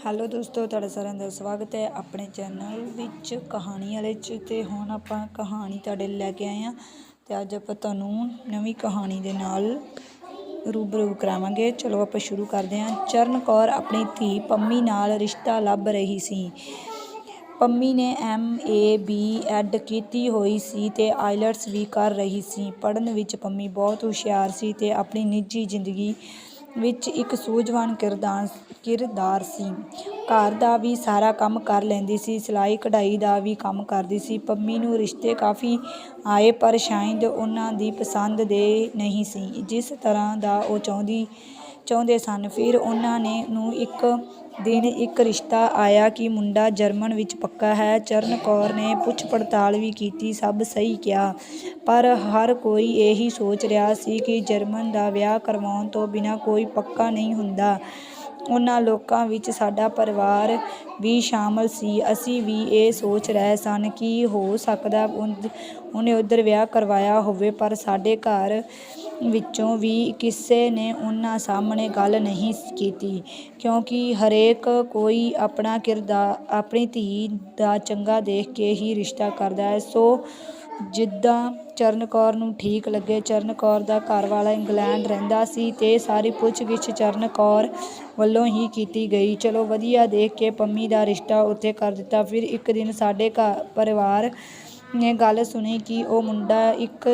Hello ਦੋਸਤੋ, ਤੁਹਾਡਾ ਸਾਰਿਆਂ ਦਾ ਸਵਾਗਤ ਹੈ ਆਪਣੇ ਚੈਨਲ ਵਿੱਚ ਕਹਾਣੀ ਵਾਲੇ 'ਚ। ਅਤੇ ਹੁਣ ਆਪਾਂ ਕਹਾਣੀ ਤੁਹਾਡੇ ਲੈ ਕੇ ਆਏ ਹਾਂ ਅਤੇ ਅੱਜ ਆਪਾਂ ਤੁਹਾਨੂੰ ਨਵੀਂ ਕਹਾਣੀ ਦੇ ਨਾਲ ਰੂਬਰੂ ਕਰਾਵਾਂਗੇ। ਚਲੋ ਆਪਾਂ ਸ਼ੁਰੂ ਕਰਦੇ ਹਾਂ। ਚਰਨ ਕੌਰ ਆਪਣੀ ਧੀ ਪੰਮੀ ਨਾਲ ਰਿਸ਼ਤਾ ਲੱਭ ਰਹੀ ਸੀ। ਪੰਮੀ ਨੇ MA B.Ed ਕੀਤੀ ਹੋਈ ਸੀ ਅਤੇ IELTS ਵੀ ਕਰ ਰਹੀ ਸੀ। ਪੜ੍ਹਨ ਵਿੱਚ ਪੰਮੀ ਬਹੁਤ ਹੁਸ਼ਿਆਰ ਸੀ ਅਤੇ ਆਪਣੀ ਨਿੱਜੀ ਜ਼ਿੰਦਗੀ ਵਿੱਚ ਇੱਕ ਸੂਝਵਾਨ ਕਿਰਦਾਰ ਸੀ। ਘਰ ਦਾ ਵੀ ਸਾਰਾ ਕੰਮ ਕਰ ਲੈਂਦੀ ਸੀ, ਸਿਲਾਈ ਕਢਾਈ ਦਾ ਵੀ ਕੰਮ ਕਰਦੀ ਸੀ। ਪੰਮੀ ਨੂੰ ਰਿਸ਼ਤੇ ਕਾਫੀ ਆਏ ਪਰ ਸ਼ਾਇਦ ਉਹਨਾਂ ਦੀ ਪਸੰਦ ਦੇ ਨਹੀਂ ਸੀ ਜਿਸ ਤਰ੍ਹਾਂ ਦਾ ਉਹ ਚਾਹੁੰਦੇ ਸਨ। ਫਿਰ ਉਹਨਾਂ ਨੂੰ ਇੱਕ ਦਿਨ ਇੱਕ ਰਿਸ਼ਤਾ ਆਇਆ ਕਿ ਮੁੰਡਾ ਜਰਮਨ ਵਿੱਚ ਪੱਕਾ ਹੈ। ਚਰਨ ਕੌਰ ਨੇ ਪੁੱਛ ਪੜਤਾਲ ਵੀ ਕੀਤੀ, ਸਭ ਸਹੀ ਕਿਹਾ, ਪਰ ਹਰ ਕੋਈ ਇਹੀ ਸੋਚ ਰਿਹਾ ਸੀ ਕਿ ਜਰਮਨ ਦਾ ਵਿਆਹ ਕਰਵਾਉਣ ਤੋਂ ਬਿਨਾਂ ਕੋਈ ਪੱਕਾ ਨਹੀਂ ਹੁੰਦਾ। ਉਹਨਾਂ ਲੋਕਾਂ ਵਿੱਚ ਸਾਡਾ ਪਰਿਵਾਰ ਵੀ ਸ਼ਾਮਲ ਸੀ। ਅਸੀਂ ਵੀ ਇਹ ਸੋਚ ਰਹੇ ਸਨ ਕਿ ਹੋ ਸਕਦਾ ਉਹਨੇ ਉੱਧਰ ਵਿਆਹ ਕਰਵਾਇਆ ਹੋਵੇ, ਪਰ ਸਾਡੇ ਘਰ ਵਿੱਚੋਂ ਵੀ ਕਿਸੇ ਨੇ ਉਹਨਾਂ ਸਾਹਮਣੇ ਗੱਲ ਨਹੀਂ ਕੀਤੀ, ਕਿਉਂਕਿ ਹਰੇਕ ਕੋਈ ਆਪਣੀ ਧੀ ਦਾ ਚੰਗਾ ਦੇਖ ਕੇ ਹੀ ਰਿਸ਼ਤਾ ਕਰਦਾ ਹੈ। ਸੋ ਜਿੱਦਾਂ ਚਰਨ ਕੌਰ ਨੂੰ ਠੀਕ ਲੱਗੇ। ਚਰਨ ਕੌਰ ਦਾ ਘਰਵਾਲਾ ਇੰਗਲੈਂਡ ਰਹਿੰਦਾ ਸੀ ਅਤੇ ਸਾਰੀ ਪੁੱਛ-ਗਿੱਛ ਚਰਨ ਕੌਰ ਵੱਲੋਂ ਹੀ ਕੀਤੀ ਗਈ। ਚਲੋ ਵਧੀਆ ਦੇਖ ਕੇ ਪੰਮੀ ਦਾ ਰਿਸ਼ਤਾ ਉੱਥੇ ਕਰ ਦਿੱਤਾ। ਫਿਰ ਇੱਕ ਦਿਨ ਸਾਡੇ ਪਰਿਵਾਰ ਨੇ ਗੱਲ ਸੁਣੀ ਕਿ ਉਹ ਮੁੰਡਾ ਇੱਕ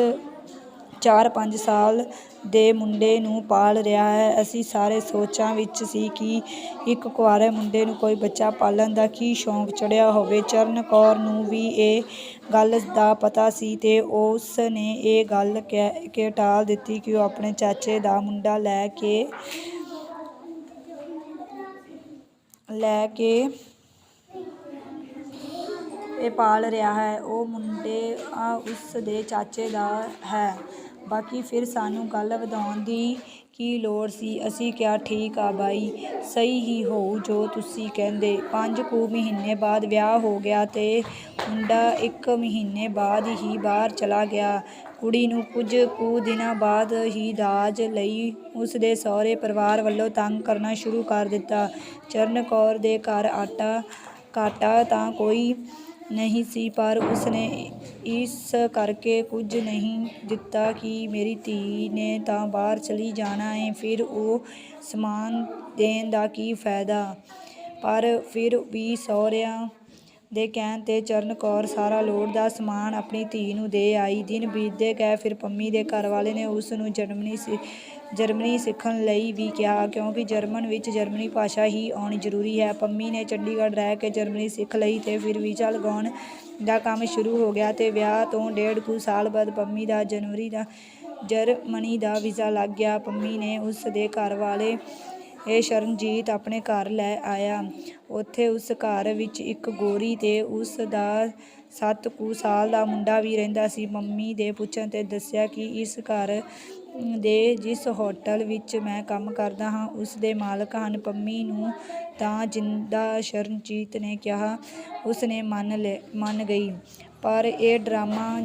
4-5 ਸਾਲ ਦੇ ਮੁੰਡੇ ਨੂੰ ਪਾਲ ਰਿਹਾ ਹੈ। ਅਸੀਂ ਸਾਰੇ ਸੋਚਾਂ ਵਿੱਚ ਸੀ ਕਿ ਇੱਕ ਕੁਆਰੇ ਮੁੰਡੇ ਨੂੰ ਕੋਈ ਬੱਚਾ ਪਾਲਣ ਦਾ ਕੀ ਸ਼ੌਂਕ ਚੜ੍ਹਿਆ ਹੋਵੇ। ਚਰਨ ਕੌਰ ਨੂੰ ਵੀ ਇਹ ਗੱਲ ਦਾ ਪਤਾ ਸੀ ਅਤੇ ਉਸ ਨੇ ਇਹ ਗੱਲ ਕਹਿ ਕੇ ਟਾਲ ਦਿੱਤੀ ਕਿ ਉਹ ਆਪਣੇ ਚਾਚੇ ਦਾ ਮੁੰਡਾ ਲੈ ਕੇ ਇਹ ਪਾਲ ਰਿਹਾ ਹੈ। ਉਹ ਮੁੰਡਾ ਉਸ ਦੇ ਚਾਚੇ ਦਾ ਹੈ। ਬਾਕੀ ਫਿਰ ਸਾਨੂੰ ਗੱਲ ਵਧਾਉਣ ਦੀ ਕੀ ਲੋੜ ਸੀ। ਅਸੀਂ ਕਿਹਾ ਠੀਕ ਆ ਬਾਈ, ਸਹੀ ਹੀ ਹੋਊ ਜੋ ਤੁਸੀਂ ਕਹਿੰਦੇ। 5 ਕੁ ਮਹੀਨੇ ਬਾਅਦ ਵਿਆਹ ਹੋ ਗਿਆ ਅਤੇ ਮੁੰਡਾ 1 ਮਹੀਨੇ ਬਾਅਦ ਹੀ ਬਾਹਰ ਚਲਾ ਗਿਆ। ਕੁੜੀ ਨੂੰ ਕੁਝ ਕੁ ਦਿਨਾਂ ਬਾਅਦ ਹੀ ਦਾਜ ਲਈ ਉਸ ਦੇ ਸਹੁਰੇ ਪਰਿਵਾਰ ਵੱਲੋਂ ਤੰਗ ਕਰਨਾ ਸ਼ੁਰੂ ਕਰ ਦਿੱਤਾ। ਚਰਨ ਕੌਰ ਦੇ ਘਰ ਘਾਟਾ ਤਾਂ ਕੋਈ ਨਹੀਂ ਸੀ, ਪਰ ਉਸਨੇ ਇਸ ਕਰਕੇ ਕੁਝ ਨਹੀਂ ਦਿੱਤਾ ਕਿ ਮੇਰੀ ਧੀ ਨੇ ਤਾਂ ਬਾਹਰ ਚਲੀ ਜਾਣਾ ਏ, ਫਿਰ ਉਹ ਸਮਾਨ ਦੇਣ ਦਾ ਕੀ ਫਾਇਦਾ। ਪਰ ਫਿਰ ਵੀ ਸਹੁਰਿਆਂ ਦੇ ਕਹਿਣ 'ਤੇ ਚਰਨ ਕੌਰ ਸਾਰਾ ਲੋੜ ਦਾ ਸਮਾਨ ਆਪਣੀ ਧੀ ਨੂੰ ਦੇ ਆਈ। ਦਿਨ ਬੀਤਦੇ ਗਏ। ਫਿਰ ਪੰਮੀ ਦੇ ਘਰਵਾਲੇ ਨੇ ਉਸ ਨੂੰ ਜਰਮਨੀ ਸਿੱਖਣ ਲਈ ਵੀ ਕਿਹਾ, ਕਿਉਂਕਿ ਜਰਮਨ ਵਿੱਚ ਜਰਮਨੀ ਭਾਸ਼ਾ ਹੀ ਆਉਣੀ ਜ਼ਰੂਰੀ ਹੈ। ਪੰਮੀ ਨੇ ਚੰਡੀਗੜ੍ਹ ਰਹਿ ਕੇ ਜਰਮਨੀ ਸਿੱਖ ਲਈ ਅਤੇ ਫਿਰ ਵੀਜ਼ਾ ਲਗਾਉਣ ਦਾ ਕੰਮ ਸ਼ੁਰੂ ਹੋ ਗਿਆ ਅਤੇ ਵਿਆਹ ਤੋਂ 1.5 ਕੁ ਸਾਲ ਬਾਅਦ ਪੰਮੀ ਦਾ ਜਰਮਨੀ ਦਾ ਵੀਜ਼ਾ ਲੱਗ ਗਿਆ। ਪੰਮੀ ਨੇ ਉਸ ਦੇ ਘਰਵਾਲੇ ਸ਼ਰਨਜੀਤ ਆਪਣੇ ਘਰ ਲੈ ਆਇਆ। ਉੱਥੇ ਉਸ ਘਰ ਵਿੱਚ ਇੱਕ ਗੋਰੀ ਅਤੇ ਉਸ ਦਾ 7 ਕੁ ਸਾਲ ਦਾ ਮੁੰਡਾ ਵੀ ਰਹਿੰਦਾ ਸੀ। ਪੰਮੀ ਦੇ ਪੁੱਛਣ 'ਤੇ ਦੱਸਿਆ ਕਿ ਇਸ ਘਰ ਦੇ ਜਿਸ ਹੋਟਲ ਵਿੱਚ ਮੈਂ ਕੰਮ ਕਰਦਾ ਹਾਂ ਉਸ ਦੇ ਮਾਲਕ ਹਨ। ਪੰਮੀ ਨੂੰ ਤਾਂ ਜਿੱਦਾਂ ਸ਼ਰਨਜੀਤ ਨੇ ਕਿਹਾ ਉਸ ਨੇ ਮੰਨ ਗਈ, ਪਰ ਇਹ ਡਰਾਮਾ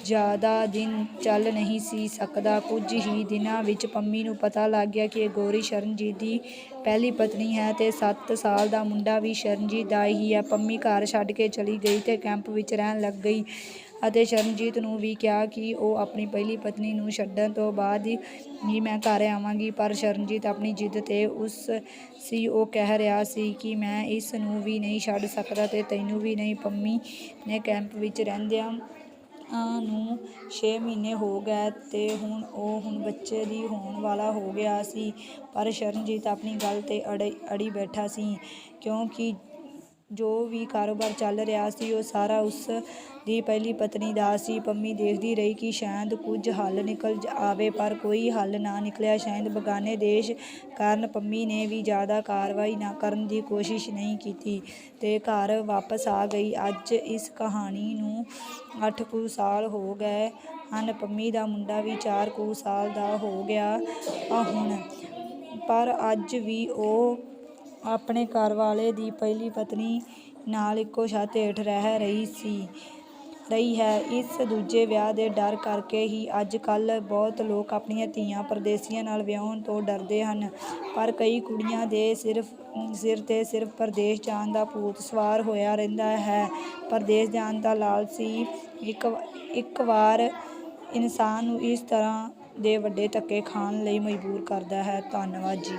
ਜ਼ਿਆਦਾ ਦਿਨ ਚੱਲ ਨਹੀਂ ਸੀ ਸਕਦਾ। ਕੁਝ ਹੀ ਦਿਨਾਂ ਵਿੱਚ ਪੰਮੀ ਨੂੰ ਪਤਾ ਲੱਗ ਗਿਆ ਕਿ ਇਹ ਗੋਰੀ ਸ਼ਰਨਜੀਤ ਦੀ ਪਹਿਲੀ ਪਤਨੀ ਹੈ ਅਤੇ 7 ਸਾਲ ਦਾ ਮੁੰਡਾ ਵੀ ਸ਼ਰਨਜੀਤ ਦਾ ਹੀ ਹੈ। ਪੰਮੀ ਘਰ ਛੱਡ ਕੇ ਚਲੀ ਗਈ ਅਤੇ ਕੈਂਪ ਵਿੱਚ ਰਹਿਣ ਲੱਗ ਗਈ ਅਤੇ ਸ਼ਰਨਜੀਤ ਨੂੰ ਵੀ ਕਿਹਾ ਕਿ ਉਹ ਆਪਣੀ ਪਹਿਲੀ ਪਤਨੀ ਨੂੰ ਛੱਡਣ ਤੋਂ ਬਾਅਦ ਹੀ ਮੈਂ ਘਰ ਆਵਾਂਗੀ, ਪਰ ਸ਼ਰਨਜੀਤ ਆਪਣੀ ਜਿੱਦ 'ਤੇ ਸੀ। ਉਹ ਕਹਿ ਰਿਹਾ ਸੀ ਕਿ ਮੈਂ ਇਸ ਨੂੰ ਵੀ ਨਹੀਂ ਛੱਡ ਸਕਦਾ ਅਤੇ ਤੈਨੂੰ ਵੀ ਨਹੀਂ। ਪੰਮੀ ਨੇ ਕੈਂਪ ਵਿੱਚ ਰਹਿੰਦਿਆਂ ਨੂੰ 6 ਮਹੀਨੇ ਹੋ ਗਏ ਅਤੇ ਹੁਣ ਬੱਚੇ ਦੀ ਹੋਣ ਵਾਲਾ ਹੋ ਗਿਆ ਸੀ, ਪਰ ਸ਼ਰਨਜੀਤ ਆਪਣੀ ਗੱਲ 'ਤੇ ਅੜੀ ਬੈਠਾ ਸੀ, ਕਿਉਂਕਿ ਜੋ ਵੀ ਕਾਰੋਬਾਰ ਚੱਲ ਰਿਹਾ ਸੀ ਉਹ ਸਾਰਾ ਉਸ ਦੀ ਪਹਿਲੀ ਪਤਨੀ ਦਾ ਸੀ। ਪੰਮੀ ਦੇਖਦੀ ਰਹੀ ਕਿ ਸ਼ਾਇਦ ਕੁਝ ਹੱਲ ਨਿਕਲ ਆਵੇ, ਪਰ ਕੋਈ ਹੱਲ ਨਾ ਨਿਕਲਿਆ। ਸ਼ਾਇਦ ਬਗਾਨੇ ਦੇਸ਼ ਕਾਰਨ ਪੰਮੀ ਨੇ ਵੀ ਜ਼ਿਆਦਾ ਕਾਰਵਾਈ ਨਾ ਕਰਨ ਦੀ ਕੋਸ਼ਿਸ਼ ਨਹੀਂ ਕੀਤੀ ਅਤੇ ਘਰ ਵਾਪਸ ਆ ਗਈ। ਅੱਜ ਇਸ ਕਹਾਣੀ ਨੂੰ 8 ਕੁ ਸਾਲ ਹੋ ਗਏ ਹਨ। ਪੰਮੀ ਦਾ ਮੁੰਡਾ ਵੀ 4 ਕੁ ਸਾਲ ਦਾ ਹੋ ਗਿਆ ਹੁਣ, ਪਰ ਅੱਜ ਵੀ ਉਹ ਆਪਣੇ ਘਰਵਾਲੇ ਦੀ ਪਹਿਲੀ ਪਤਨੀ ਨਾਲ ਇੱਕੋ ਛੱਤ ਹੇਠ ਰਹਿ ਰਹੀ ਸੀ। ਰਹੀ ਹੈ। ਇਸ ਦੂਜੇ ਵਿਆਹ ਦੇ ਡਰ ਕਰਕੇ ਹੀ ਅੱਜ ਕੱਲ੍ਹ ਬਹੁਤ ਲੋਕ ਆਪਣੀਆਂ ਧੀਆਂ ਪਰਦੇਸੀਆਂ ਨਾਲ ਵਿਆਹੁਣ ਤੋਂ ਡਰਦੇ ਹਨ। ਪਰ ਕਈ ਕੁੜੀਆਂ ਦੇ ਸਿਰ 'ਤੇ ਸਿਰਫ ਪਰਦੇਸ ਜਾਣ ਦਾ ਭੂਤ ਸਵਾਰ ਹੋਇਆ ਰਹਿੰਦਾ ਹੈ। ਪਰਦੇਸ ਜਾਣ ਦਾ ਲਾਲਚੀ ਇੱਕ ਵਾਰ ਇਨਸਾਨ ਨੂੰ ਇਸ ਤਰ੍ਹਾਂ ਦੇ ਵੱਡੇ ਧੱਕੇ ਖਾਣ ਲਈ ਮਜਬੂਰ ਕਰਦਾ ਹੈ। ਧੰਨਵਾਦ ਜੀ।